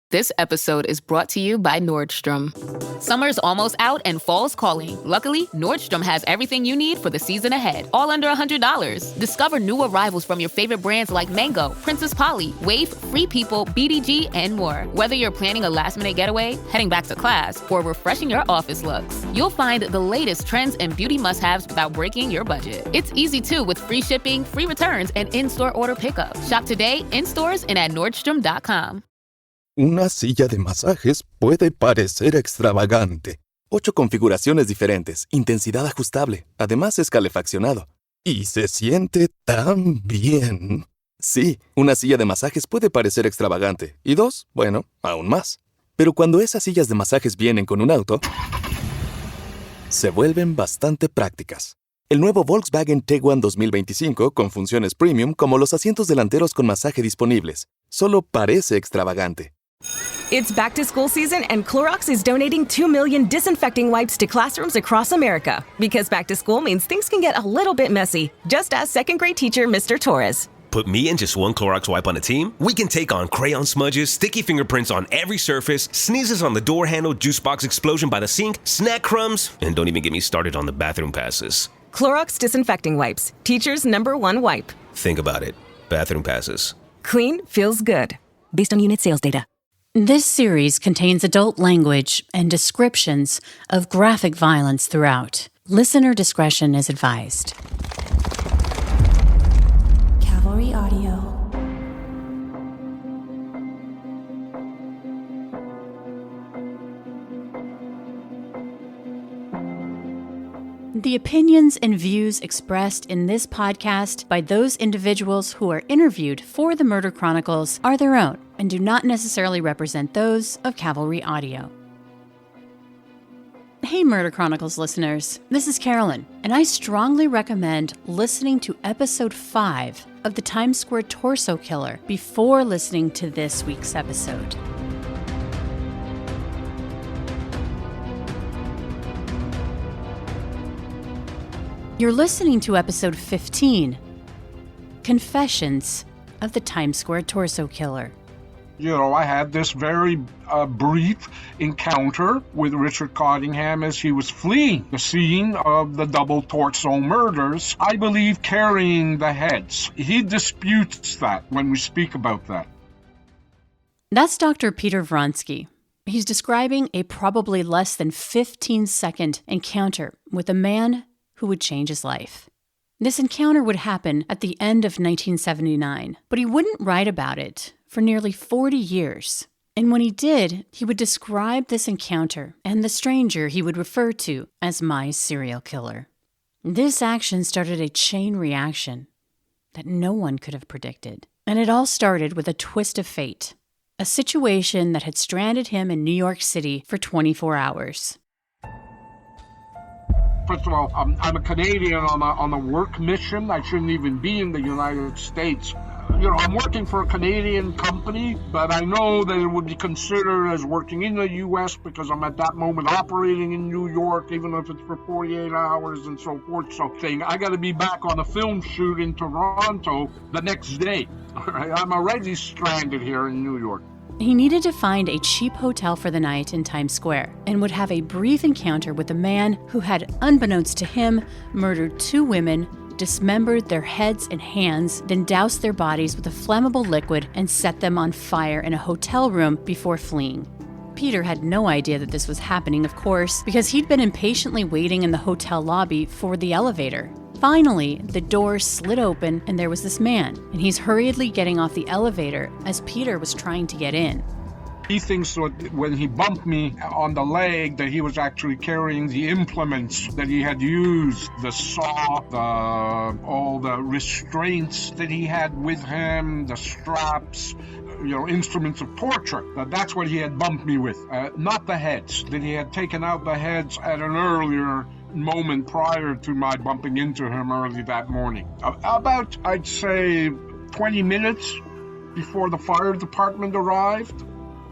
This episode is brought to you by Nordstrom. Summer's almost out and fall's calling. Luckily, Nordstrom has everything you need for the season ahead, all under $100. Discover new arrivals from your favorite brands like Mango, Princess Polly, Wave, Free People, BDG, and more. Whether you're planning a last-minute getaway, heading back to class, or refreshing your office looks, you'll find the latest trends and beauty must-haves without breaking your budget. It's easy, too, with free shipping, free returns, and in-store order pickup. Shop today, in stores, and at Nordstrom.com. Una silla de masajes puede parecer extravagante. 8 configuraciones diferentes, intensidad ajustable, además es calefaccionado. Y se siente tan bien. Sí, una silla de masajes puede parecer extravagante. Y 2, bueno, aún más. Pero cuando esas sillas de masajes vienen con un auto, se vuelven bastante prácticas. El nuevo Volkswagen Tiguan 2025 con funciones premium como los asientos delanteros con masaje disponibles. Solo parece extravagante. It's back to school season and Clorox is donating 2 million disinfecting wipes to classrooms across America. Because back to school means things can get a little bit messy. Just ask second grade teacher Mr. Torres. Put me and just one Clorox wipe on a team? We can take on crayon smudges, sticky fingerprints on every surface, sneezes on the door handle, juice box explosion by the sink, snack crumbs, and don't even get me started on the bathroom passes. Clorox disinfecting wipes. Teacher's #1 wipe. Think about it. Bathroom passes. Clean feels good. Based on unit sales data. This series contains adult language and descriptions of graphic violence throughout. Listener discretion is advised. Cavalry Audio. The opinions and views expressed in this podcast by those individuals who are interviewed for the Murder Chronicles are their own and do not necessarily represent those of Cavalry Audio. Hey Murder Chronicles listeners, this is Carolyn, and I strongly recommend listening to episode 5 of the Times Square Torso Killer before listening to this week's episode. You're listening to episode 15, Confessions of the Times Square Torso Killer. You know, I had this very brief encounter with Richard Cottingham as he was fleeing the scene of the double torso murders, I believe carrying the heads. He disputes that when we speak about that. That's Dr. Peter Vronsky. He's describing a probably less than 15-second encounter with a man who would change his life. This encounter would happen at the end of 1979, but he wouldn't write about it for nearly 40 years. And when he did, he would describe this encounter and the stranger he would refer to as my serial killer. This action started a chain reaction that no one could have predicted. And it all started with a twist of fate, a situation that had stranded him in New York City for 24 hours. First of all, I'm a Canadian on a work mission. I shouldn't even be in the United States. You know, I'm working for a Canadian company, but I know that it would be considered as working in the U.S. because I'm at that moment operating in New York, even if it's for 48 hours and so forth. So saying I got to be back on a film shoot in Toronto the next day. All right, I'm already stranded here in New York. He needed to find a cheap hotel for the night in Times Square and would have a brief encounter with a man who had, unbeknownst to him, murdered 2 women, dismembered their heads and hands, then doused their bodies with a flammable liquid and set them on fire in a hotel room before fleeing. Peter had no idea that this was happening, of course, because he'd been impatiently waiting in the hotel lobby for the elevator. Finally, the door slid open and there was this man, and he's hurriedly getting off the elevator as Peter was trying to get in. He thinks that when he bumped me on the leg that he was actually carrying the implements that he had used, the saw, all the restraints that he had with him, the straps, instruments of torture. That's what he had bumped me with, not the heads, that he had taken out the heads at an earlier moment prior to my bumping into him early that morning. About, I'd say, 20 minutes before the fire department arrived.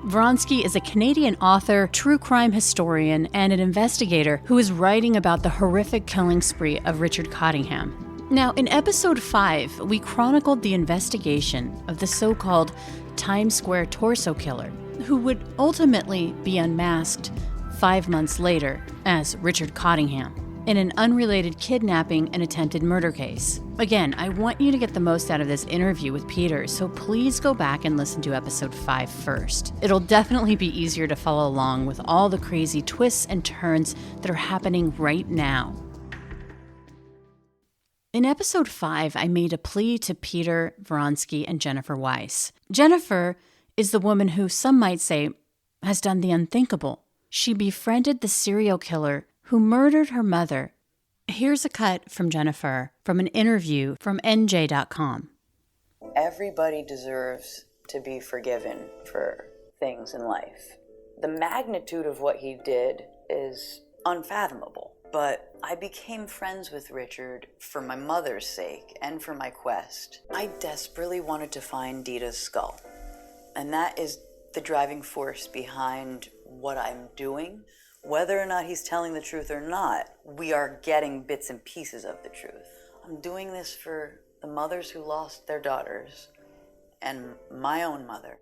Vronsky is a Canadian author, true crime historian, and an investigator who is writing about the horrific killing spree of Richard Cottingham. Now, in episode 5, we chronicled the investigation of the so-called Times Square Torso Killer, who would ultimately be unmasked 5 months later as Richard Cottingham in an unrelated kidnapping and attempted murder case. Again, I want you to get the most out of this interview with Peter, so please go back and listen to episode 5 first. It'll definitely be easier to follow along with all the crazy twists and turns that are happening right now. In episode 5, I made a plea to Peter, Vronsky, and Jennifer Weiss. Jennifer is the woman who some might say has done the unthinkable. She befriended the serial killer who murdered her mother. Here's a cut from Jennifer from an interview from NJ.com. Everybody deserves to be forgiven for things in life. The magnitude of what he did is unfathomable, but I became friends with Richard for my mother's sake and for my quest. I desperately wanted to find Dita's skull, and that is the driving force behind what I'm doing. Whether or not he's telling the truth or not, we are getting bits and pieces of the truth. I'm doing this for the mothers who lost their daughters and my own mother.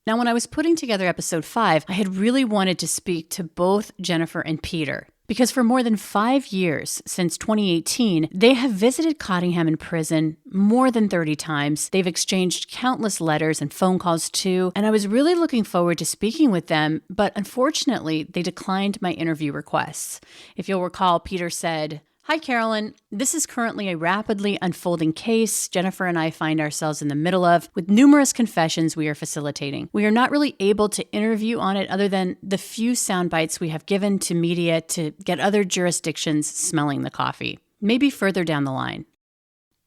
Now, when I was putting together episode 5, I had really wanted to speak to both Jennifer and Peter, because for more than 5 years, since 2018, they have visited Cottingham in prison more than 30 times. They've exchanged countless letters and phone calls too, and I was really looking forward to speaking with them, but unfortunately, they declined my interview requests. If you'll recall, Peter said, "Hi, Carolyn. This is currently a rapidly unfolding case Jennifer and I find ourselves in the middle of, with numerous confessions we are facilitating. We are not really able to interview on it other than the few sound bites we have given to media to get other jurisdictions smelling the coffee. Maybe further down the line."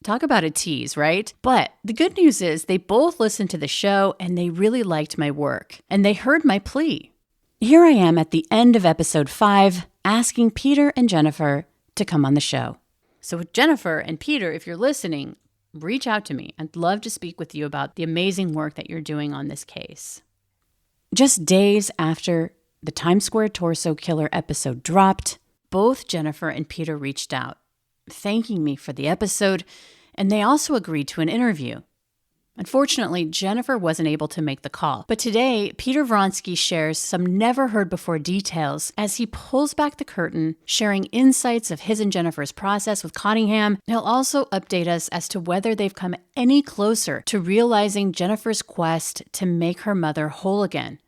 Talk about a tease, right? But the good news is they both listened to the show and they really liked my work, and they heard my plea. Here I am at the end of episode 5, asking Peter and Jennifer to come on the show. So Jennifer and Peter, if you're listening, reach out to me. I'd love to speak with you about the amazing work that you're doing on this case. Just days after the Times Square Torso Killer episode dropped, both Jennifer and Peter reached out, thanking me for the episode, and they also agreed to an interview. Unfortunately, Jennifer wasn't able to make the call. But today, Peter Vronsky shares some never-heard-before details as he pulls back the curtain, sharing insights of his and Jennifer's process with Cottingham. He'll also update us as to whether they've come any closer to realizing Jennifer's quest to make her mother whole again.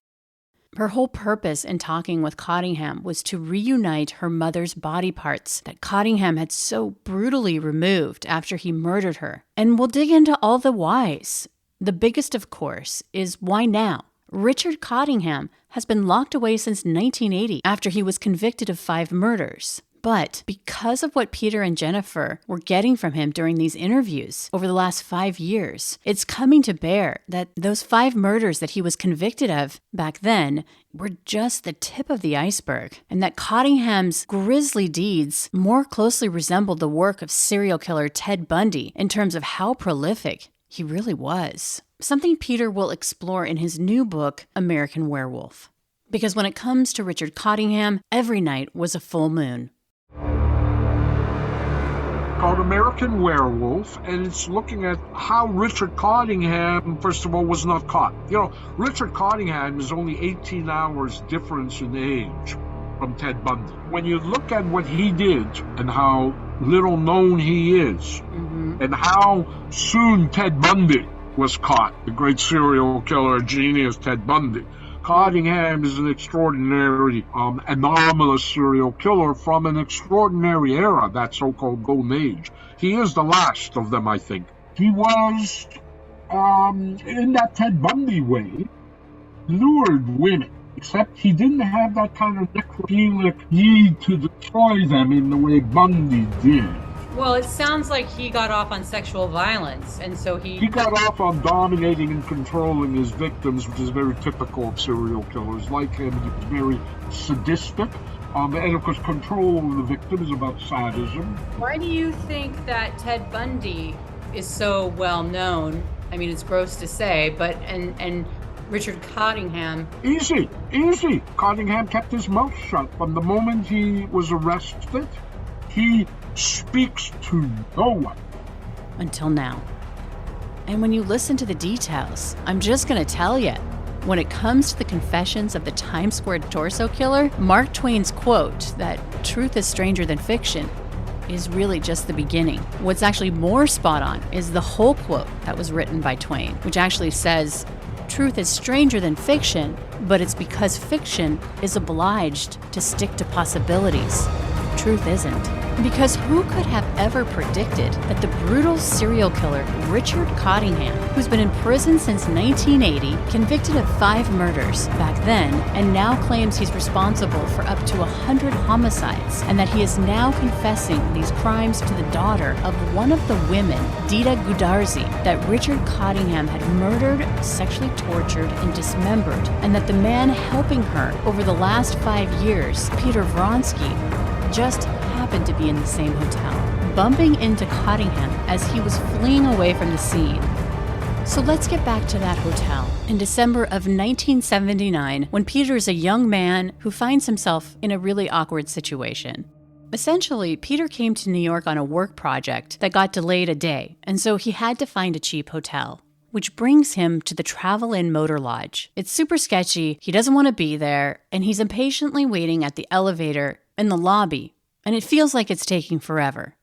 Her whole purpose in talking with Cottingham was to reunite her mother's body parts that Cottingham had so brutally removed after he murdered her. And we'll dig into all the whys. The biggest, of course, is why now? Richard Cottingham has been locked away since 1980 after he was convicted of 5 murders. But because of what Peter and Jennifer were getting from him during these interviews over the last 5 years, it's coming to bear that those 5 murders that he was convicted of back then were just the tip of the iceberg, and that Cottingham's grisly deeds more closely resembled the work of serial killer Ted Bundy in terms of how prolific he really was. Something Peter will explore in his new book, American Werewolf. Because when it comes to Richard Cottingham, every night was a full moon. Called American Werewolf, and it's looking at how Richard Cottingham, first of all, was not caught. You know, Richard Cottingham is only 18 hours difference in age from Ted Bundy. When you look at what he did and how little known he is, and how soon Ted Bundy was caught, the great serial killer genius Ted Bundy, Cottingham is an extraordinary, anomalous serial killer from an extraordinary era, that so-called golden age. He is the last of them, I think. He was, in that Ted Bundy way, lured women, except he didn't have that kind of necrophilic need to destroy them in the way Bundy did. Well, it sounds like he got off on sexual violence, and so he got off on dominating and controlling his victims, which is very typical of serial killers. Like him, he was very sadistic, and of course control over the victim is about sadism. Why do you think that Ted Bundy is so well known? I mean, it's gross to say, but and Richard Cottingham. Easy. Cottingham kept his mouth shut from the moment he was arrested. He speaks to no one. Until now. And when you listen to the details, I'm just going to tell you, When it comes to the confessions of the Times Square torso killer, Mark Twain's quote that truth is stranger than fiction is really just the beginning. What's actually more spot on is the whole quote that was written by Twain, which actually says, "Truth is stranger than fiction, but it's because fiction is obliged to stick to possibilities. Truth isn't." Because who could have ever predicted that the brutal serial killer Richard Cottingham, who's been in prison since 1980, convicted of 5 murders back then, and now claims he's responsible for up to 100 homicides, and that he is now confessing these crimes to the daughter of one of the women, Dita Gudarzi, that Richard Cottingham had murdered, sexually tortured, and dismembered, and that the man helping her over the last 5 years, Peter Vronsky, just happened to be in the same hotel, bumping into Cottingham as he was fleeing away from the scene. So let's get back to that hotel in December of 1979, when Peter is a young man who finds himself in a really awkward situation. Essentially, Peter came to New York on a work project that got delayed a day, and so he had to find a cheap hotel, which brings him to the Travel Inn Motor Lodge. It's super sketchy, he doesn't want to be there, and he's impatiently waiting at the elevator in the lobby, and it feels like it's taking forever.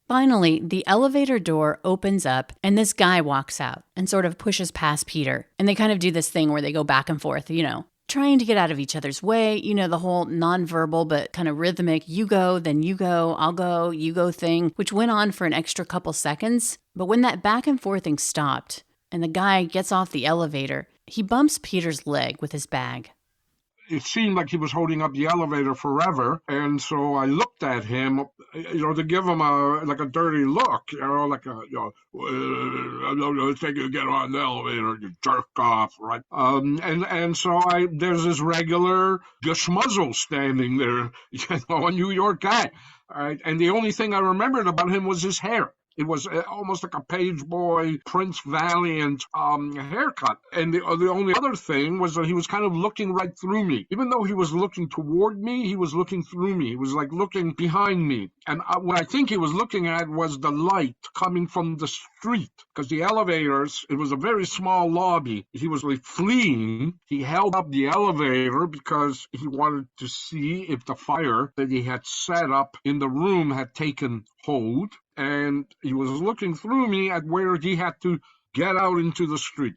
Finally, the elevator door opens up, and this guy walks out and sort of pushes past Peter. And they kind of do this thing where they go back and forth, trying to get out of each other's way, the whole nonverbal but kind of rhythmic, you go, then you go, I'll go, you go thing, which went on for an extra couple seconds. But when that back and forth thing stopped, and the guy gets off the elevator, he bumps Peter's leg with his bag. It seemed like he was holding up the elevator forever, and so I looked at him, to give him a dirty look, let's take you get on the elevator, you jerk off, right? And so there's this regular geschmuzzle standing there, a New York guy, all right? And the only thing I remembered about him was his hair. It was almost like a Page Boy, Prince Valiant haircut. And the only other thing was that he was kind of looking right through me. Even though he was looking toward me, he was looking through me. He was like looking behind me. And what I think he was looking at was the light coming from the street. Because the elevators, it was a very small lobby. He was like fleeing. He held up the elevator because he wanted to see if the fire that he had set up in the room had taken hold. And he was looking through me at where he had to get out into the street.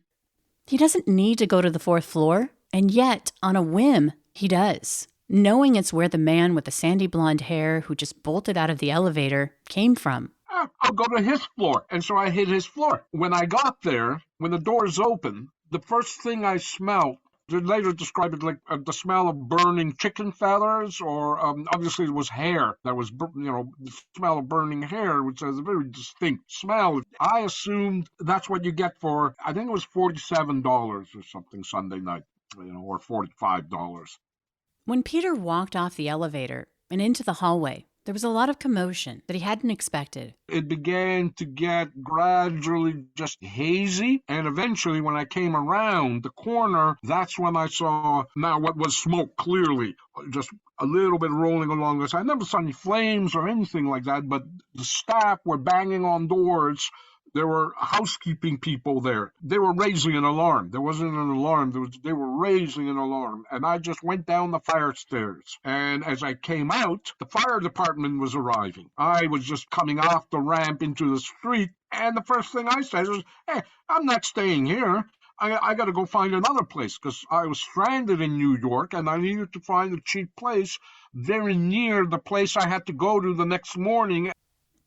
He doesn't need to go to the 4th floor, and yet, on a whim, he does, knowing it's where the man with the sandy blonde hair who just bolted out of the elevator came from. I'll go to his floor. And so I hit his floor. When I got there, when the doors opened, the first thing I smelled, they later described it like the smell of burning chicken feathers, or obviously it was hair. That was, the smell of burning hair, which has a very distinct smell. I assumed that's what you get for, I think it was $47 or something Sunday night, or $45. When Peter walked off the elevator and into the hallway, there was a lot of commotion that he hadn't expected. It began to get gradually just hazy, and eventually when I came around the corner, that's when I saw now what was smoke clearly, just a little bit rolling along the side. I never saw any flames or anything like that, but the staff were banging on doors. There were housekeeping people there. They were raising an alarm. There wasn't an alarm. They were raising an alarm. And I just went down the fire stairs. And as I came out, the fire department was arriving. I was just coming off the ramp into the street. And the first thing I said was, hey, I'm not staying here. I got to go find another place, because I was stranded in New York and I needed to find a cheap place very near the place I had to go to the next morning.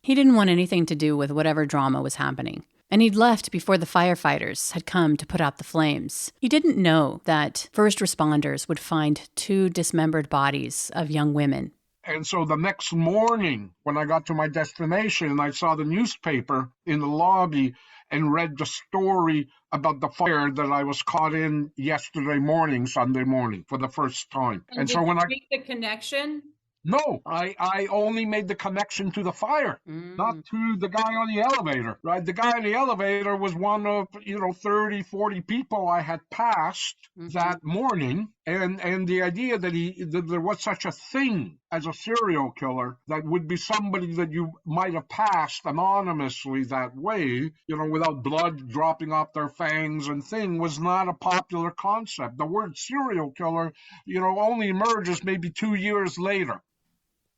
He didn't want anything to do with whatever drama was happening, and he'd left before the firefighters had come to put out the flames. He didn't know that first responders would find 2 dismembered bodies of young women. And so the next morning, when I got to my destination, I saw the newspaper in the lobby and read the story about the fire that I was caught in Sunday morning, for the first time. And so when I make the connection No, I only made the connection to the fire, not to the guy on the elevator, right? The guy on the elevator was one of, 30, 40 people I had passed that morning. And the idea that there was such a thing as a serial killer that would be somebody that you might have passed anonymously that way, without blood dropping off their fangs and thing, was not a popular concept. The word serial killer, only emerges maybe 2 years later.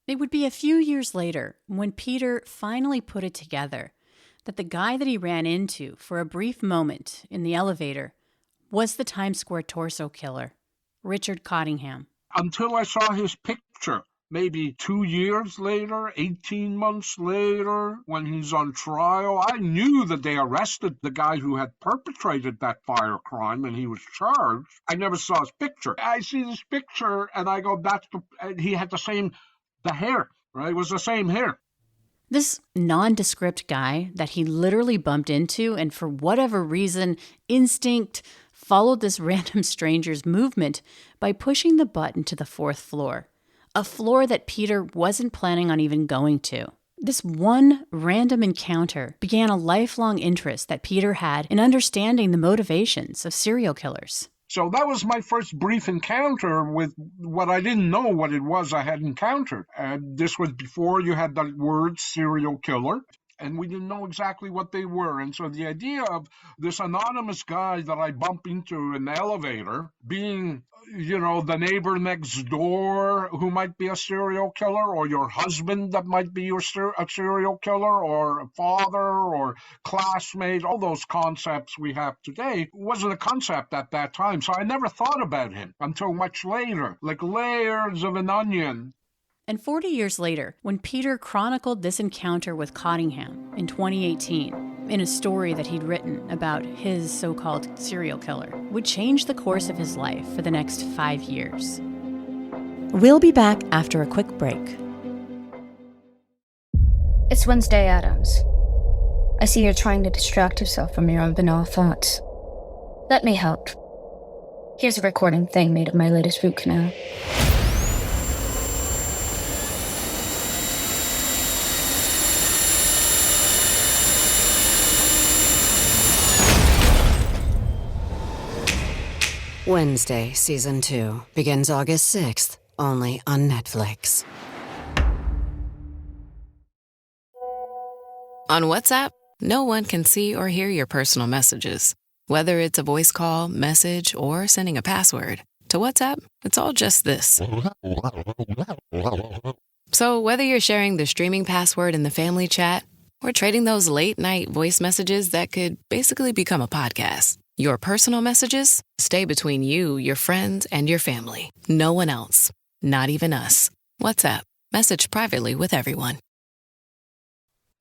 It would be a few years later when Peter finally put it together that the guy that he ran into for a brief moment in the elevator was the Times Square torso killer, Richard Cottingham. Until I saw his picture, maybe 2 years later, 18 months later, when he's on trial, I knew that they arrested the guy who had perpetrated that fire crime and he was charged. I never saw his picture. I see this picture and I go, he had the hair, right? It was the same hair. This nondescript guy that he literally bumped into and for whatever reason, instinct, followed this random stranger's movement by pushing the button to the 4th floor, a floor that Peter wasn't planning on even going to. This one random encounter began a lifelong interest that Peter had in understanding the motivations of serial killers. So that was my first brief encounter with what I didn't know what it was I had encountered. And this was before you had the word serial killer, and we didn't know exactly what they were. And so the idea of this anonymous guy that I bump into in the elevator being, the neighbor next door who might be a serial killer, or your husband that might be a serial killer, or a father or classmate, all those concepts we have today wasn't a concept at that time. So I never thought about him until much later, like layers of an onion. And 40 years later, when Peter chronicled this encounter with Cottingham in 2018, in a story that he'd written about his so-called serial killer, would change the course of his life for the next 5 years. We'll be back after a quick break. It's Wednesday, Adams. I see you're trying to distract yourself from your own banal thoughts. Let me help. Here's a recording thing made of my latest root canal. Wednesday, Season 2, begins August 6th, only on Netflix. On WhatsApp, no one can see or hear your personal messages. Whether it's a voice call, message, or sending a password. To WhatsApp, it's all just this. So whether you're sharing the streaming password in the family chat or trading those late-night voice messages that could basically become a podcast, your personal messages stay between you, your friends, and your family. No one else. Not even us. WhatsApp. Message privately with everyone.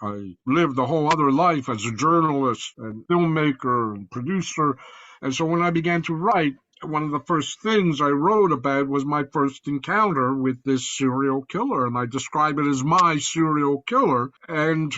I lived a whole other life as a journalist and filmmaker and producer. And so when I began to write, one of the first things I wrote about was my first encounter with this serial killer. And I describe it as my serial killer. And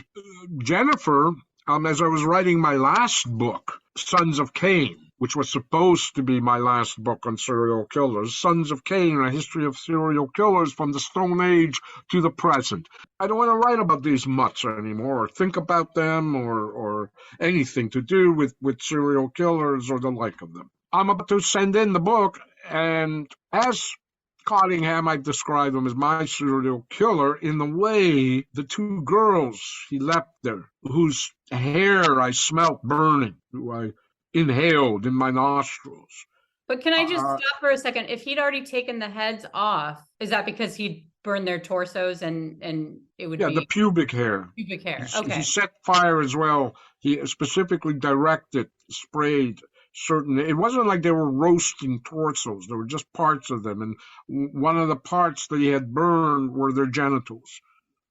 Jennifer, as I was writing my last book, Sons of Cain, which was supposed to be my last book on serial killers, Sons of Cain, a history of serial killers from the Stone Age to the present. I don't want to write about these mutts anymore, or think about them, or anything to do with serial killers or the like of them. I'm about to send in the book, and as Cottingham, I describe him as my serial killer in the way the 2 girls he left there, whose hair I smelt burning, who I inhaled in my nostrils. But can I just stop for a second? If he'd already taken the heads off, is that because he'd burned their torsos and it would be... the pubic hair. Pubic hair, okay. He set fire as well. He specifically directed, sprayed certain... It wasn't like they were roasting torsos. There were just parts of them. And one of the parts that he had burned were their genitals.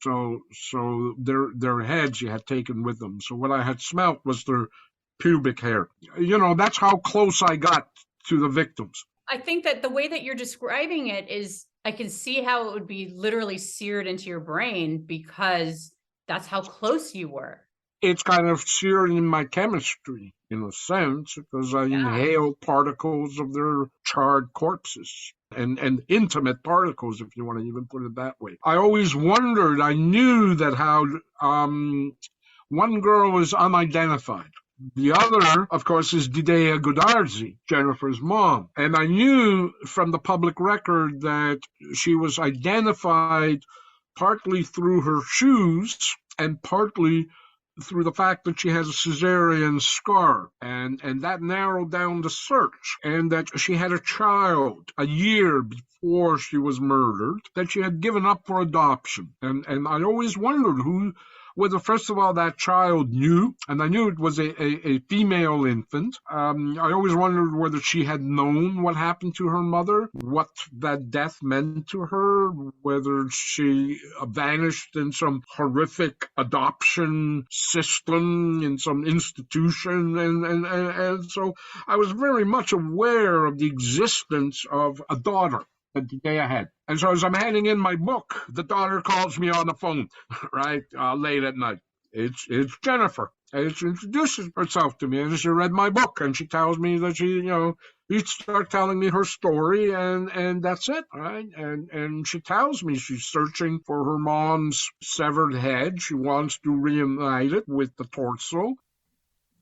So their heads he had taken with them. So what I had smelt was their pubic hair. That's how close I got to the victims. I think that the way that you're describing it is, I can see how it would be literally seared into your brain because that's how close you were. it's kind of shared in my chemistry, in a sense, because I inhale particles of their charred corpses. And intimate particles, if you want to even put it that way. I always wondered, I knew that how one girl is unidentified. The other, of course, is Didea Gudarzi, Jennifer's mom. And I knew from the public record that she was identified partly through her shoes and partly through the fact that she has a cesarean scar, and that narrowed down the search, and that she had a child a year before she was murdered that she had given up for adoption. And I always wondered whether, first of all, that child knew, and I knew it was a female infant. I always wondered whether she had known what happened to her mother, what that death meant to her, whether she vanished in some horrific adoption system, in some institution. And so I was very much aware of the existence of a daughter that the day I had. And so as I'm handing in my book, the daughter calls me on the phone, right, late at night. It's Jennifer. And she introduces herself to me, and she read my book, and she tells me that she start telling me her story, and that's it, right? And she tells me she's searching for her mom's severed head. She wants to reunite it with the torso.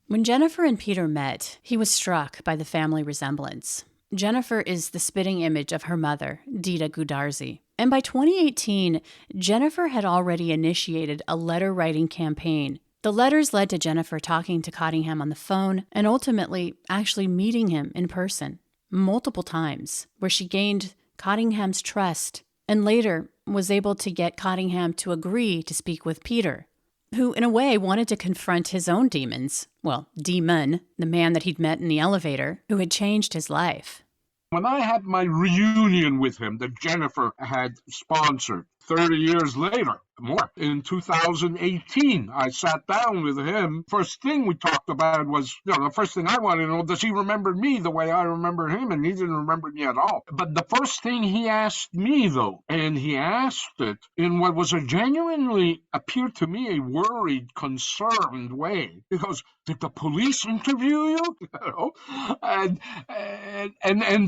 When Jennifer and Peter met, he was struck by the family resemblance. Jennifer is the spitting image of her mother, Dida Gudarzi. And by 2018, Jennifer had already initiated a letter-writing campaign. The letters led to Jennifer talking to Cottingham on the phone and ultimately actually meeting him in person multiple times, where she gained Cottingham's trust and later was able to get Cottingham to agree to speak with Peter, who in a way wanted to confront his own demons. Well, demon, the man that he'd met in the elevator, who had changed his life. When I had my reunion with him that Jennifer had sponsored 30 years later, more, in 2018, I sat down with him. First thing we talked about was, the first thing I wanted to know, does he remember me the way I remember him? And he didn't remember me at all. But the first thing he asked me, though, and he asked it in what was a genuinely, appeared to me, a worried, concerned way. He goes, did the police interview you? And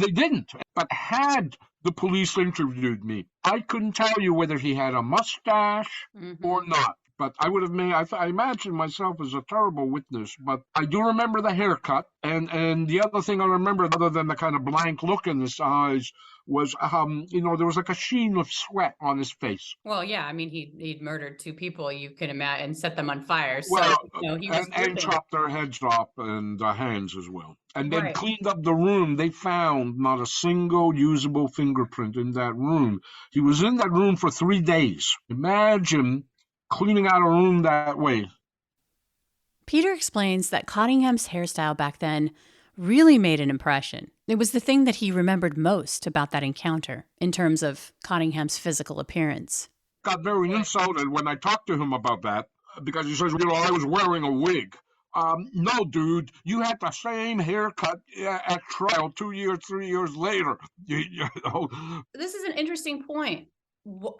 they didn't. But had the police interviewed me, I couldn't tell you whether he had a mustache or not. But I would have made, I imagine myself as a terrible witness, but I do remember the haircut. And the other thing I remember, other than the kind of blank look in his eyes, was, there was like a sheen of sweat on his face. Well, yeah, I mean, he'd murdered two people, you can imagine, and set them on fire. So, well, he was and chopped their heads off and hands as well. And then cleaned up the room. They found not a single usable fingerprint in that room. He was in that room for 3 days. Imagine cleaning out a room that way. Peter explains that Cottingham's hairstyle back then really made an impression. It was the thing that he remembered most about that encounter in terms of Cottingham's physical appearance. Got very insulted when I talked to him about that because he says, I was wearing a wig. No, dude, you had the same haircut at trial 2 years, 3 years later. This is an interesting point.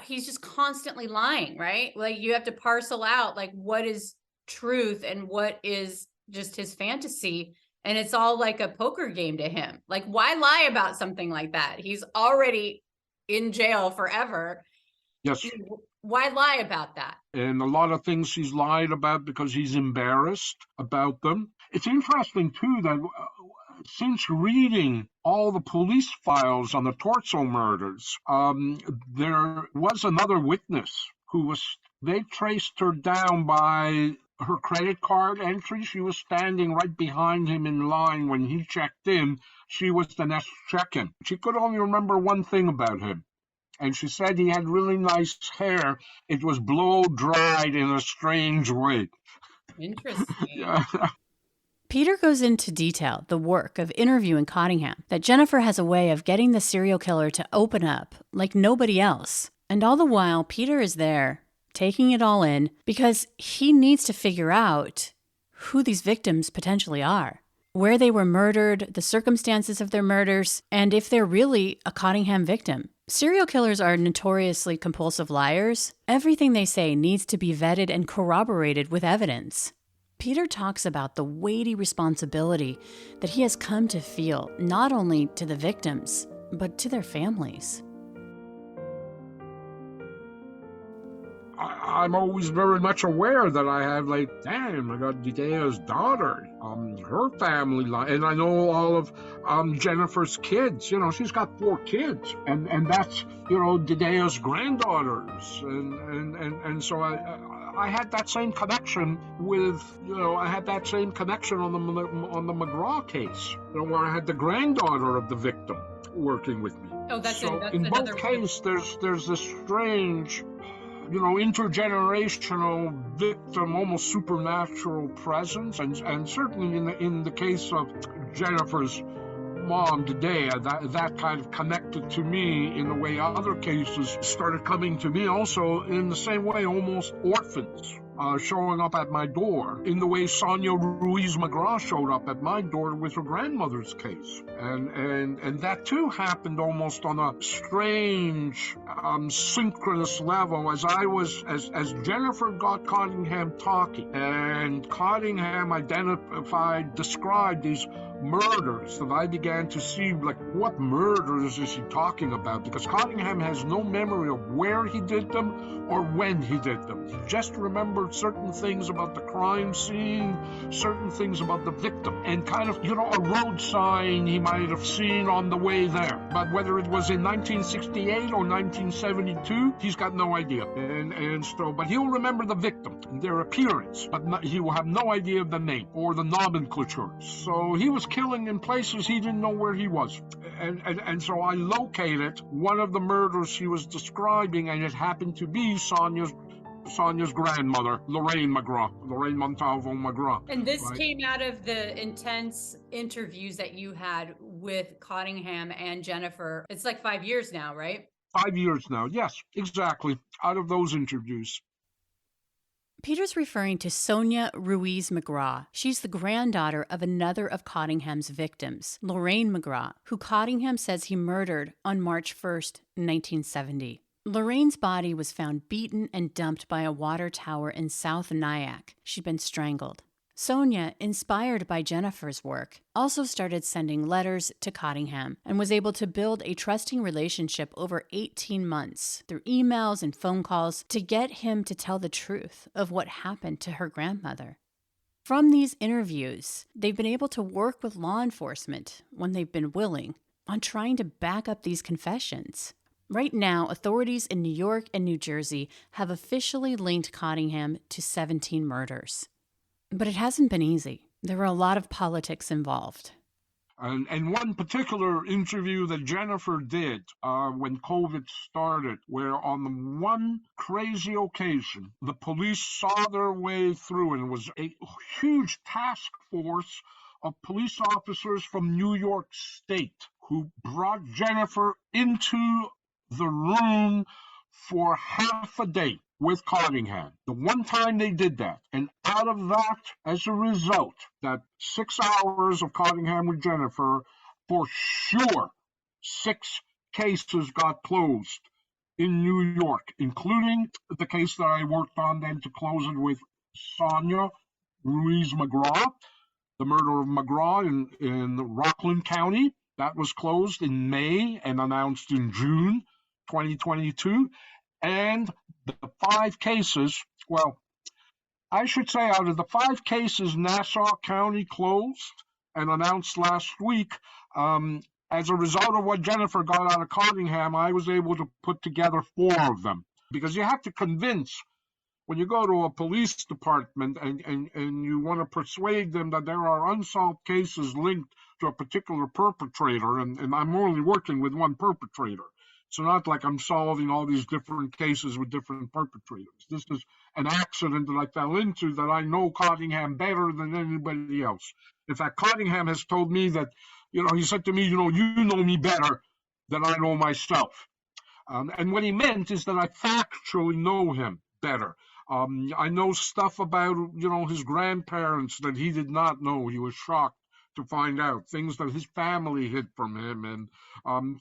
He's just constantly lying, right? Like, you have to parcel out, like, what is truth and what is just his fantasy. And it's all like a poker game to him. Like, why lie about something like that? He's already in jail forever. Yes. Why lie about that? And a lot of things he's lied about because he's embarrassed about them. It's interesting, too, that since reading all the police files on the Torso murders, there was another witness they traced her down by her credit card entry. She was standing right behind him in line when he checked in. She was the next check-in. She could only remember one thing about him. And she said he had really nice hair. It was blow-dried in a strange way. Interesting. Yeah. Peter goes into detail the work of interviewing Cottingham, that Jennifer has a way of getting the serial killer to open up like nobody else. And all the while, Peter is there, taking it all in, because he needs to figure out who these victims potentially are, where they were murdered, the circumstances of their murders, and if they're really a Cottingham victim. Serial killers are notoriously compulsive liars. Everything they say needs to be vetted and corroborated with evidence. Peter talks about the weighty responsibility that he has come to feel, not only to the victims, but to their families. I'm always very much aware that I have, like, damn, I got Didea's daughter, her family life, and I know all of Jennifer's kids. You know, she's got 4 kids, and that's, you know, Didea's granddaughters, and so I had that same connection with, you know, I had that same connection on the McGraw case, you know, where I had the granddaughter of the victim working with me. Oh, that's in both cases. There's this strange, you know, intergenerational victim, almost supernatural presence, and certainly in the case of Jennifer's mom, Didea, that kind of connected to me in the way other cases started coming to me also in the same way, almost orphans. Showing up at my door in the way Sonia Ruiz McGraw showed up at my door with her grandmother's case. And that too happened almost on a strange, synchronous level as Jennifer got Cottingham talking, and Cottingham described these murders, that I began to see, like, what murders is he talking about? Because Cottingham has no memory of where he did them or when he did them. He just remembered certain things about the crime scene, certain things about the victim, and kind of, you know, a road sign he might have seen on the way there. But whether it was in 1968 or 1972, he's got no idea. But he'll remember the victim, their appearance, but he will have no idea of the name or the nomenclature. So he was killing in places he didn't know where he was. And so I located one of the murders he was describing, and it happened to be Sonia's grandmother, Lorraine Montalvo McGraw. And this came out of the intense interviews that you had with Cottingham and Jennifer. It's like 5 years now, right? 5 years now, yes, exactly, out of those interviews. Peter's referring to Sonia Ruiz McGraw. She's the granddaughter of another of Cottingham's victims, Lorraine McGraw, who Cottingham says he murdered on March 1st, 1970. Lorraine's body was found beaten and dumped by a water tower in South Nyack. She'd been strangled. Sonia, inspired by Jennifer's work, also started sending letters to Cottingham and was able to build a trusting relationship over 18 months through emails and phone calls to get him to tell the truth of what happened to her grandmother. From these interviews, they've been able to work with law enforcement, when they've been willing, on trying to back up these confessions. Right now, authorities in New York and New Jersey have officially linked Cottingham to 17 murders. But it hasn't been easy. There were a lot of politics involved. And one particular interview that Jennifer did when COVID started, where on the one crazy occasion, the police saw their way through, and it was a huge task force of police officers from New York State who brought Jennifer into the room for half a day with Cottingham. The one time they did that, and out of that, as a result, that 6 hours of Cottingham with Jennifer, for sure, 6 cases got closed in New York, including the case that I worked on then to close it with Sonia Ruiz McGraw, the murder of McGraw in Rockland County. That was closed in May and announced in June 2022. And the 5 cases, well, I should say out of the 5 cases Nassau County closed and announced last week, as a result of what Jennifer got out of Cottingham, I was able to put together 4 of them. Because you have to convince, when you go to a police department and you want to persuade them that there are unsolved cases linked to a particular perpetrator, and I'm only working with one perpetrator. So not like I'm solving all these different cases with different perpetrators. This is an accident that I fell into that I know Cottingham better than anybody else. In fact, Cottingham has told me that, he said to me, you know me better than I know myself. And what he meant is that I factually know him better. I know stuff about, his grandparents that he did not know. He was shocked to find out things that his family hid from him, and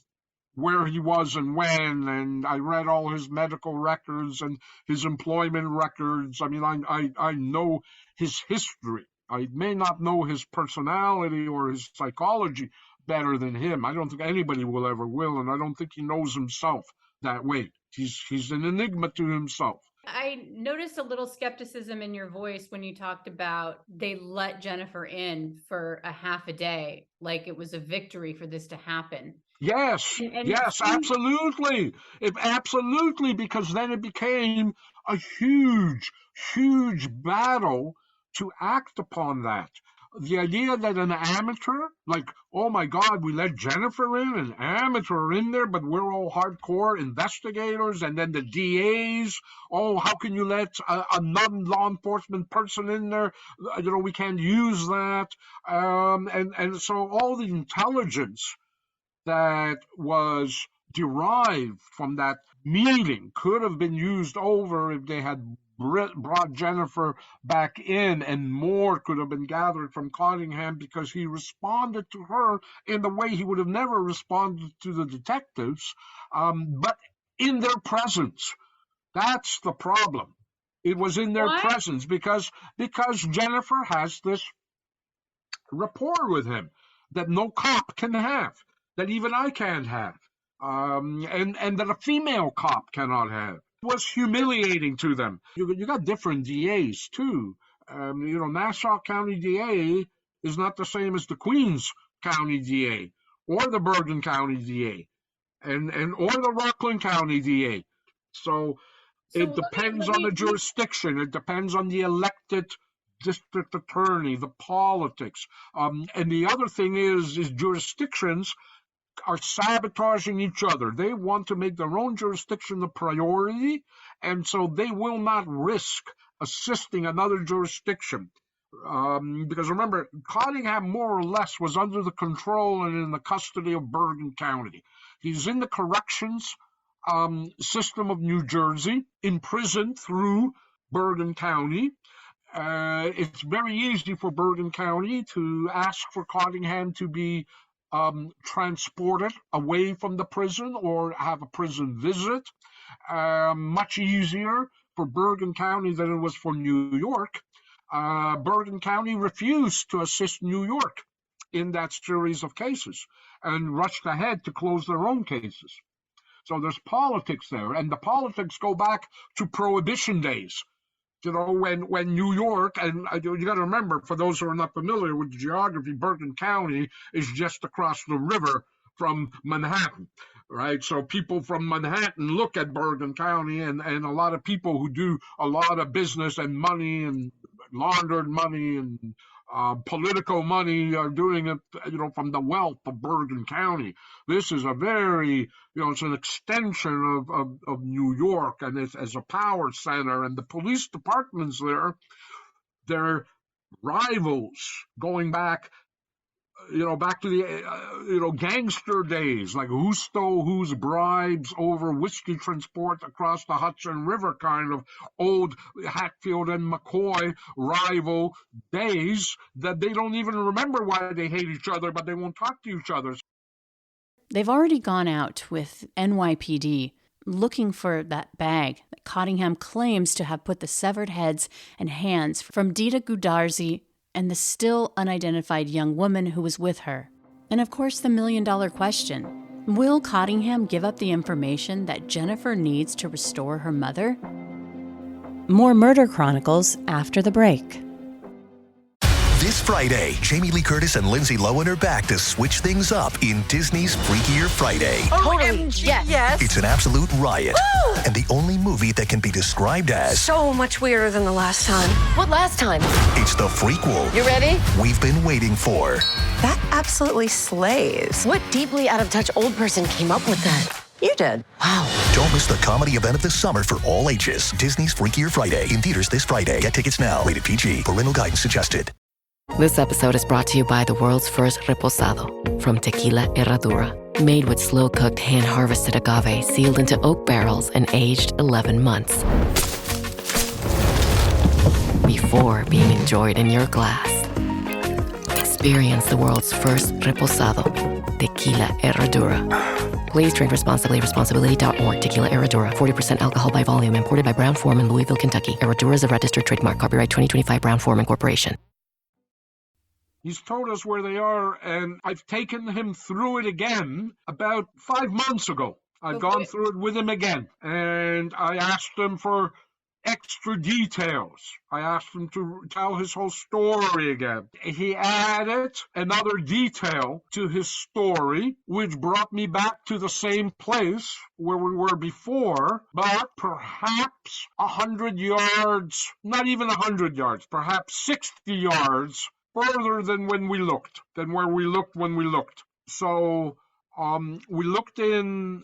where he was and when, and I read all his medical records and his employment records. I mean, I know his history. I may not know his personality or his psychology better than him. I don't think anybody will ever will, and I don't think he knows himself that way. He's an enigma to himself. I noticed a little skepticism in your voice when you talked about they let Jennifer in for a half a day, like it was a victory for this to happen. Yes, yes, absolutely. Absolutely, because then it became a huge, huge battle to act upon that. The idea that an amateur, like, oh my God, we let Jennifer in, an amateur in there, but we're all hardcore investigators, and then the DAs, oh, how can you let a non-law enforcement person in there? You know, we can't use that. And so all the intelligence that was derived from that meeting could have been used over if they had brought Jennifer back in, and more could have been gathered from Cottingham because he responded to her in the way he would have never responded to the detectives, but in their presence. That's the problem. It was in their presence because Jennifer has this rapport with him that no cop can have, that even I can't have, and that a female cop cannot have. It was humiliating to them. You got different DAs too. You know, Nassau County DA is not the same as the Queens County DA or the Bergen County DA, and or the Rockland County DA. So it depends on the jurisdiction. It depends on the elected district attorney, the politics. And the other thing is jurisdictions are sabotaging each other. They want to make their own jurisdiction the priority, and so they will not risk assisting another jurisdiction. Because remember, Cottingham more or less was under the control and in the custody of Bergen County. He's in the corrections system of New Jersey, imprisoned through Bergen County. It's very easy for Bergen County to ask for Cottingham to be transported away from the prison or have a prison visit. Much easier for Bergen County than it was for New York. Bergen County refused to assist New York in that series of cases and rushed ahead to close their own cases. So there's politics there, and the politics go back to Prohibition days. You know, when New York, and you got to remember, for those who are not familiar with the geography, Bergen County is just across the river from Manhattan, right? So people from Manhattan look at Bergen County, and a lot of people who do a lot of business and money and laundered money and political money are doing it, you know, from the wealth of Bergen County. This is a very, you know, it's an extension of New York, and it's as a power center, and the police departments there, they're rivals going back, you know, back to the, gangster days, like who stole whose bribes over whiskey transport across the Hudson River, kind of old Hatfield and McCoy rival days that they don't even remember why they hate each other, but they won't talk to each other. They've already gone out with NYPD looking for that bag that Cottingham claims to have put the severed heads and hands from Dita Gudarzi and the still unidentified young woman who was with her. And of course, the million-dollar question: will Cottingham give up the information that Jennifer needs to restore her mother? More Murder Chronicles after the break. This Friday, Jamie Lee Curtis and Lindsay Lohan are back to switch things up in Disney's Freakier Friday. Totally, yes. It's an absolute riot, Woo! And the only movie that can be described as so much weirder than the last time. What last time? It's the frequel. You ready? We've been waiting for. That absolutely slays. What deeply out-of-touch old person came up with that? You did. Wow. Don't miss the comedy event of the summer for all ages. Disney's Freakier Friday, in theaters this Friday. Get tickets now. Rated PG. Parental guidance suggested. This episode is brought to you by the world's first reposado from Tequila Herradura. Made with slow-cooked, hand-harvested agave sealed into oak barrels and aged 11 months. Before being enjoyed in your glass. Experience the world's first reposado, Tequila Herradura. Please drink responsibly. Responsibility.org. Tequila Herradura. 40% alcohol by volume. Imported by Brown-Forman, Louisville, Kentucky. Herradura is a registered trademark. Copyright 2025 Brown-Forman Corporation. He's told us where they are, and I've taken him through it again about 5 months ago. I've gone through it with him again, and I asked him for extra details. I asked him to tell his whole story again. He added another detail to his story, which brought me back to the same place where we were before, but perhaps 100 yards, not even 100 yards, perhaps 60 yards further than when we looked, than where we looked when we looked. So we looked in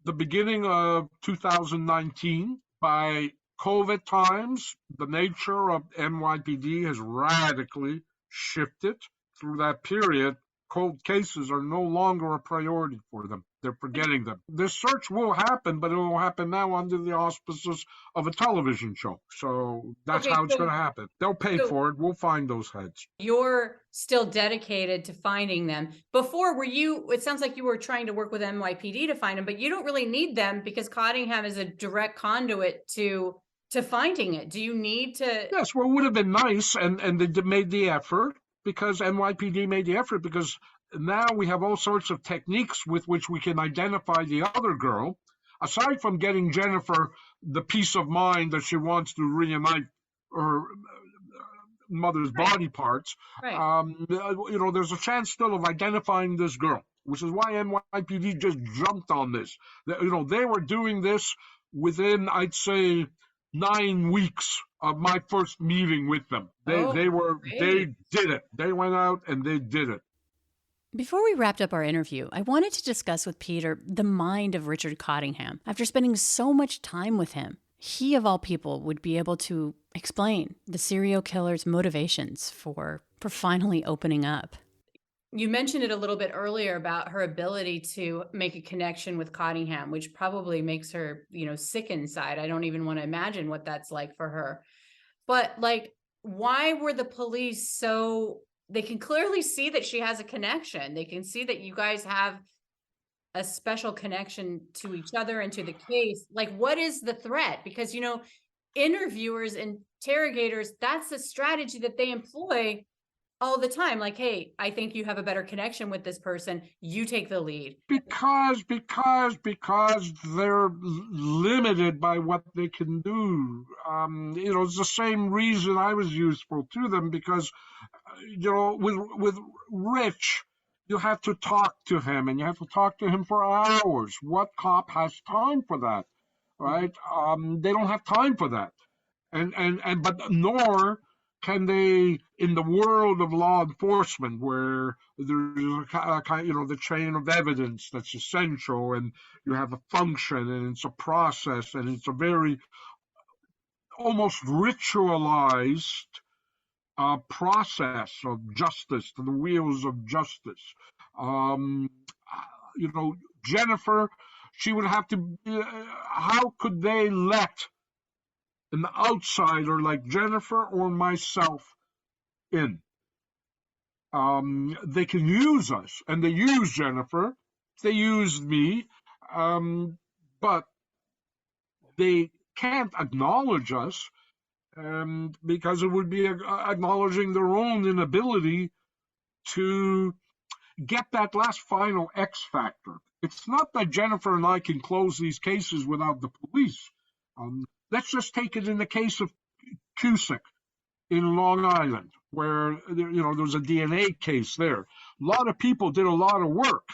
the beginning of 2019. By COVID times, the nature of NYPD has radically shifted. Through that period, cold cases are no longer a priority for them. They're forgetting them. This search will happen, but it will happen now under the auspices of a television show. So that's how it's going to happen. They'll pay for it. We'll find those heads. You're still dedicated to finding them. Before, it sounds like you were trying to work with NYPD to find them, but you don't really need them because Cottingham is a direct conduit to finding it. Do you need to? Yes, well, it would have been nice, and they made the effort, because NYPD made the effort, because now we have all sorts of techniques with which we can identify the other girl. Aside from getting Jennifer the peace of mind that she wants to reunite her mother's body parts, there's a chance still of identifying this girl, which is why NYPD just jumped on this. They were doing this within, I'd say, 9 weeks of my first meeting with them. They did it. They went out and they did it. Before we wrapped up our interview, I wanted to discuss with Peter the mind of Richard Cottingham. After spending so much time with him, he of all people would be able to explain the serial killer's motivations for finally opening up. You mentioned it a little bit earlier about her ability to make a connection with Cottingham, which probably makes her, sick inside. I don't even want to imagine what that's like for her. But why were the police they can clearly see that she has a connection. They can see that you guys have a special connection to each other and to the case. What is the threat? Because, interviewers, interrogators, that's the strategy that they employ all the time. Hey, I think you have a better connection with this person. You take the lead. Because they're limited by what they can do. It's the same reason I was useful to them, because, with Rich, you have to talk to him, and you have to talk to him for hours. What cop has time for that, right? They don't have time for that. But nor can they, in the world of law enforcement, where there's the chain of evidence that's essential, and you have a function, and it's a process, and it's a very almost ritualized process of justice, the wheels of justice. Jennifer, she would have to. How could they let an outsider like Jennifer or myself in? They can use us, and they use Jennifer. They used me, but they can't acknowledge us, because it would be acknowledging their own inability to get that last final X factor. It's not that Jennifer and I can close these cases without the police. Let's just take it in the case of Cusick in Long Island, where there's a DNA case there. A lot of people did a lot of work,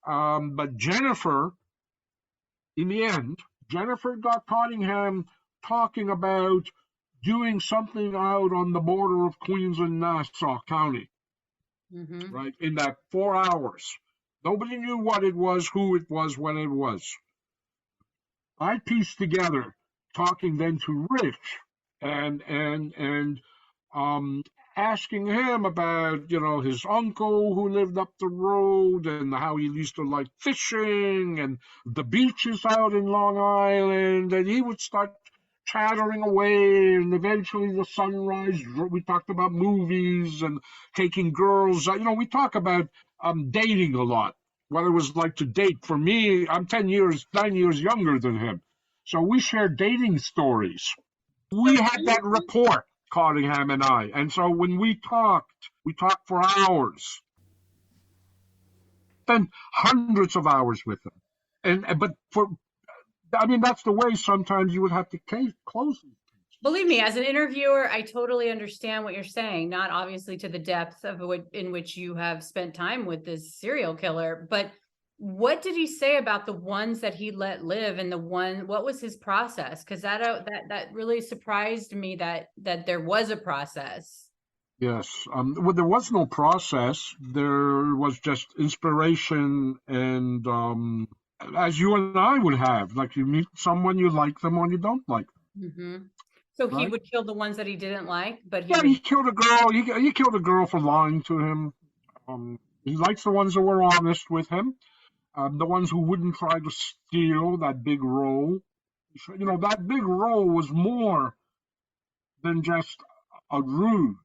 but Jennifer, in the end, Jennifer got Cottingham talking about doing something out on the border of Queens and Nassau County, right? In that 4 hours. Nobody knew what it was, who it was, when it was. I pieced together, talking then to Rich, and asking him about, his uncle who lived up the road, and how he used to like fishing, and the beaches out in Long Island, and he would start chattering away, and eventually the sunrise. We talked about movies and taking girls. We talk about dating a lot. what it was like to date. For me, I'm 9 years younger than him. So we shared dating stories. We had that rapport, Cottingham and I. And so when we talked for hours. Spent hundreds of hours with him. That's the way sometimes you would have to close it. Believe me, as an interviewer, I totally understand what you're saying, not obviously to the depth of in which you have spent time with this serial killer, but what did he say about the ones that he let live and what was his process? Because that really surprised me that there was a process. Yes. Well, there was no process. There was just inspiration and as you and I would have, like you meet someone, you like them or you don't like them. Mm-hmm. So right? He would kill the ones that he didn't like, but he killed a girl. He killed a girl for lying to him. He likes the ones that were honest with him, the ones who wouldn't try to steal that big role. That big role was more than just a ruse.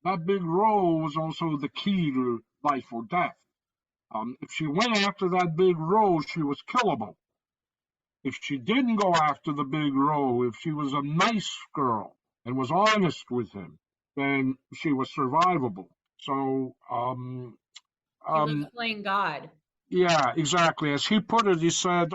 That big role was also the key to life or death. If she went after that big role, she was killable. If she didn't go after the big role, if she was a nice girl and was honest with him, then she was survivable. So, he was playing God. Yeah, exactly. As he put it, he said,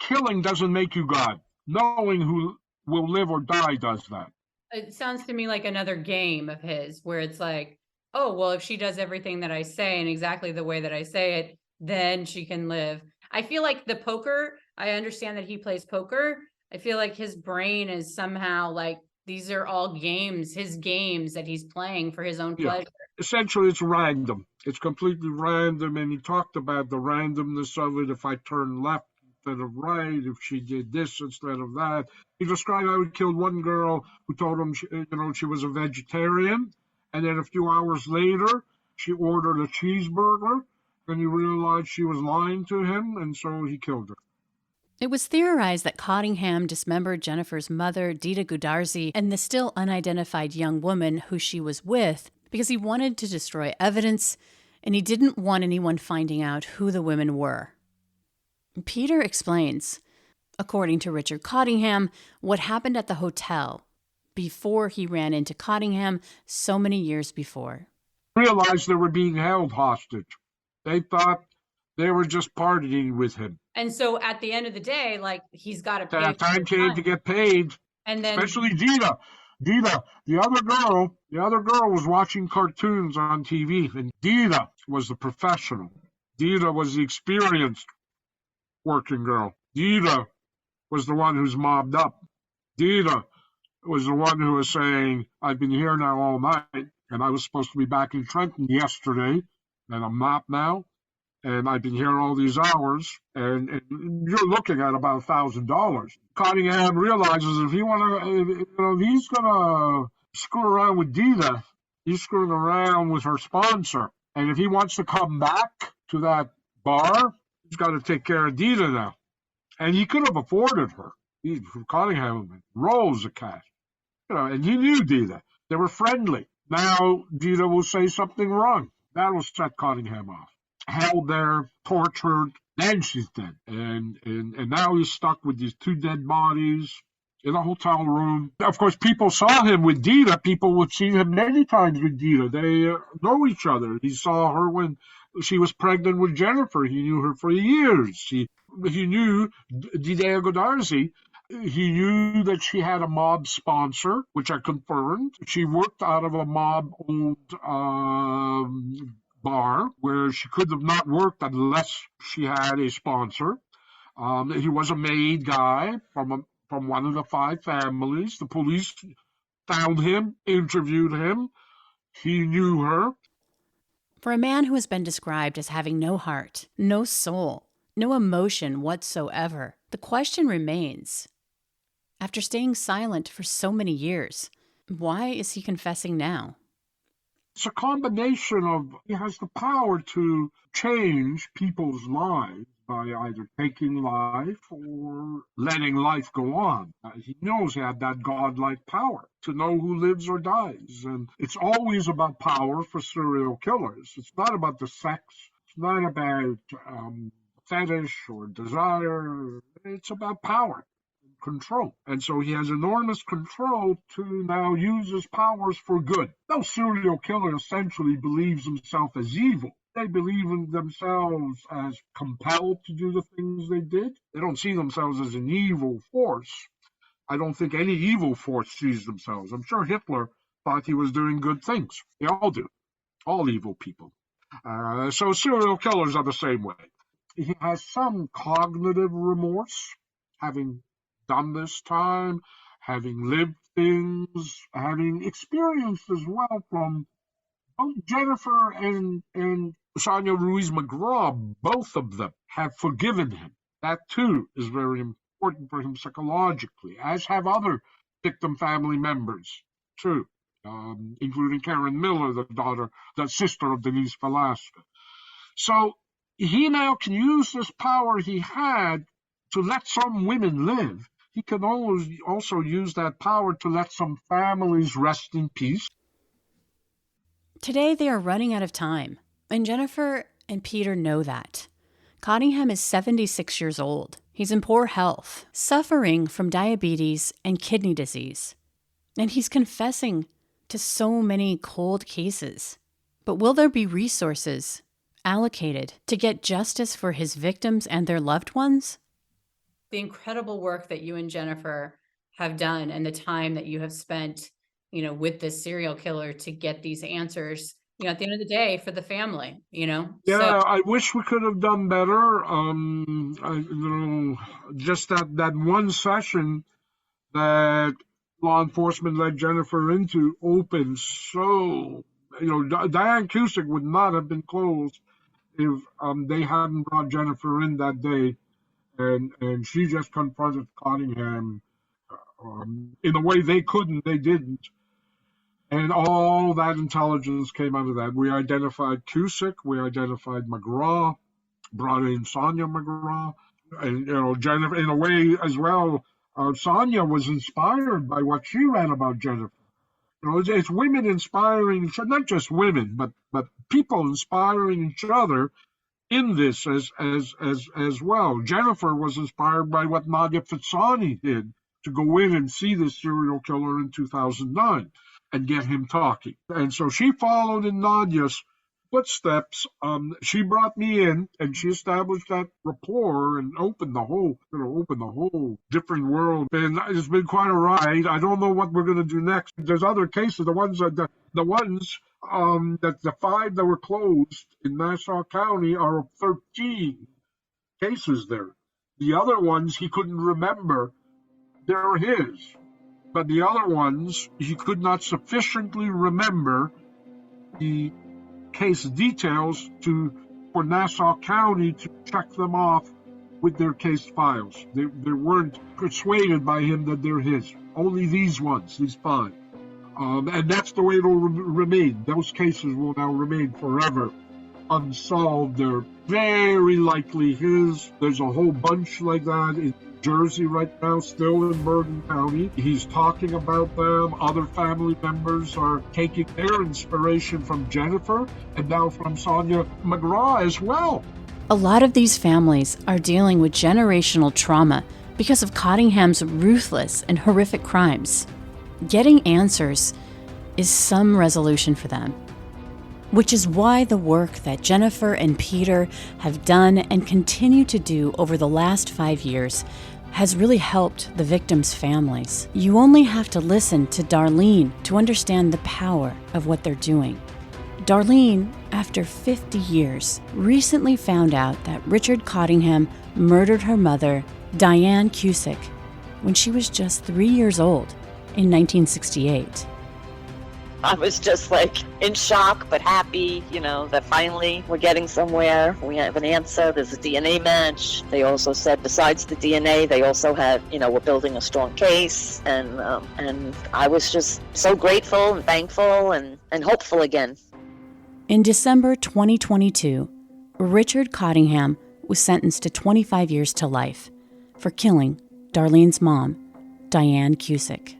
killing doesn't make you God. Knowing who will live or die does that. It sounds to me like another game of his where it's like, oh, well, if she does everything that I say and exactly the way that I say it, then she can live. I feel like the poker, I understand that he plays poker. I feel like his brain is somehow like, these are all games, his games that he's playing for his own pleasure. Essentially, it's random. It's completely random. And he talked about the randomness of it. If I turn left instead of right, if she did this instead of that. He described how he killed one girl who told him she was a vegetarian. And then a few hours later, she ordered a cheeseburger. And he realized she was lying to him, and so he killed her. It was theorized that Cottingham dismembered Jennifer's mother, Dita Gudarzi, and the still unidentified young woman who she was with because he wanted to destroy evidence and he didn't want anyone finding out who the women were. Peter explains, according to Richard Cottingham, what happened at the hotel before he ran into Cottingham so many years before. Realized they were being held hostage. They thought they were just partying with him. And so at the end of the day, like, he's got to pay. That time came to get paid. And then, especially Dita. Dita, the other girl was watching cartoons on TV, and Dita was the professional. Dita was the experienced working girl. Dita was the one who's mobbed up. Dita was the one who was saying, I've been here now all night, and I was supposed to be back in Trenton yesterday, and I'm not now, and I've been here all these hours, and you're looking at about $1,000. Cottingham realizes if he's gonna screw around with Dita, he's screwing around with her sponsor, and if he wants to come back to that bar, he's got to take care of Dita now, and he could have afforded her. Cottingham rolls the cash, and he knew Dita. They were friendly. Now Dita will say something wrong. That will set Cottingham off. Held there, tortured, then she's dead. And now he's stuck with these two dead bodies in a hotel room. Of course, people saw him with Dita. People would see him many times with Dita. They know each other. He saw her when she was pregnant with Jennifer. He knew her for years. He knew Dita Gudarzi. He knew that she had a mob sponsor, which I confirmed. She worked out of a mob-owned bar where she could have not worked unless she had a sponsor. He was a made guy from one of the 5 families. The police found him, interviewed him. He knew her. For a man who has been described as having no heart, no soul, no emotion whatsoever, the question remains, after staying silent for so many years, why is he confessing now? It's a combination of, he has the power to change people's lives by either taking life or letting life go on. He knows he had that godlike power to know who lives or dies. And it's always about power for serial killers. It's not about the sex. It's not about fetish or desire. It's about power, control. And so he has enormous control to now use his powers for good. No serial killer essentially believes himself as evil. They believe in themselves as compelled to do the things they did. They don't see themselves as an evil force. I don't think any evil force sees themselves. I'm sure Hitler thought he was doing good things. They all do. All evil people. So serial killers are the same way. He has some cognitive remorse, having done this time, having lived things, having experienced as well from both Jennifer and Sonia Ruiz McGraw, both of them have forgiven him. That too is very important for him psychologically, as have other victim family members too, including Karen Miller, the sister of Denise Velasquez. So he now can use this power he had to let some women live. He can also use that power to let some families rest in peace. Today, they are running out of time, and Jennifer and Peter know that. Cottingham is 76 years old. He's in poor health, suffering from diabetes and kidney disease. And he's confessing to so many cold cases. But will there be resources allocated to get justice for his victims and their loved ones? The incredible work that you and Jennifer have done and the time that you have spent, with this serial killer to get these answers, at the end of the day for the family, Yeah, So, I wish we could have done better. Just that one session that law enforcement led Jennifer into opened so, Diane Cusick would not have been closed if they hadn't brought Jennifer in that day, and she just confronted Cottingham in a way they couldn't, they didn't. And all that intelligence came out of that. We identified Cusick, we identified McGraw, brought in Sonia McGraw, and Jennifer in a way as well. Sonia was inspired by what she read about Jennifer. It's women inspiring, not just women, but people inspiring each other in this as well. Jennifer was inspired by what Nadia Fitzani did to go in and see this serial killer in 2009 and get him talking. And so she followed in Nadia's footsteps. She brought me in and she established that rapport and opened the whole different world. And it's been quite a ride. I don't know what we're going to do next. There's other cases. The ones that the 5 that were closed in Nassau County are of 13 cases there. The other ones he couldn't remember. They're his. But the other ones, he could not sufficiently remember the case details for Nassau County to check them off with their case files. They weren't persuaded by him that they're his. Only these ones, these 5. And that's the way it'll remain. Those cases will now remain forever unsolved. They're very likely his. There's a whole bunch like that in Jersey right now, still in Bergen County. He's talking about them. Other family members are taking their inspiration from Jennifer and now from Sonia McGraw as well. A lot of these families are dealing with generational trauma because of Cottingham's ruthless and horrific crimes. Getting answers is some resolution for them, which is why the work that Jennifer and Peter have done and continue to do over the last 5 years has really helped the victims' families. You only have to listen to Darlene to understand the power of what they're doing. Darlene, after 50 years, recently found out that Richard Cottingham murdered her mother, Diane Cusick, when she was just 3 years old in 1968. I was just in shock, but happy, that finally we're getting somewhere. We have an answer. There's a DNA match. They also said besides the DNA, they also had, we're building a strong case. And I was just so grateful and thankful and hopeful again. In December 2022, Richard Cottingham was sentenced to 25 years to life for killing Darlene's mom, Diane Cusick.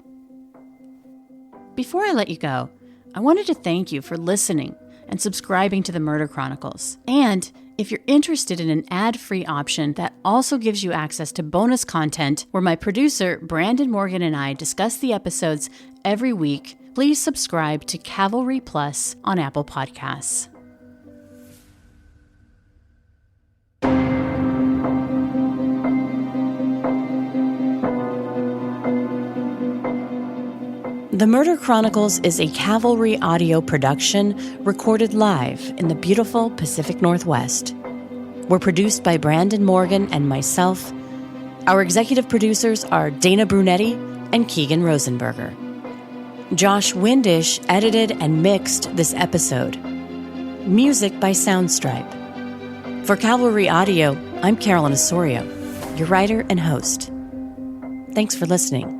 Before I let you go, I wanted to thank you for listening and subscribing to the Murder Chronicles. And If you're interested in an ad-free option that also gives you access to bonus content where my producer, Brandon Morgan, and I discuss the episodes every week, please subscribe to Cavalry Plus on Apple Podcasts. The Murder Chronicles is a Cavalry audio production recorded live in the beautiful Pacific Northwest. We're produced by Brandon Morgan and myself. Our executive producers are Dana Brunetti and Keegan Rosenberger. Josh Windish edited and mixed this episode. Music by Soundstripe. For Cavalry Audio, I'm Carolyn Osorio, your writer and host. Thanks for listening.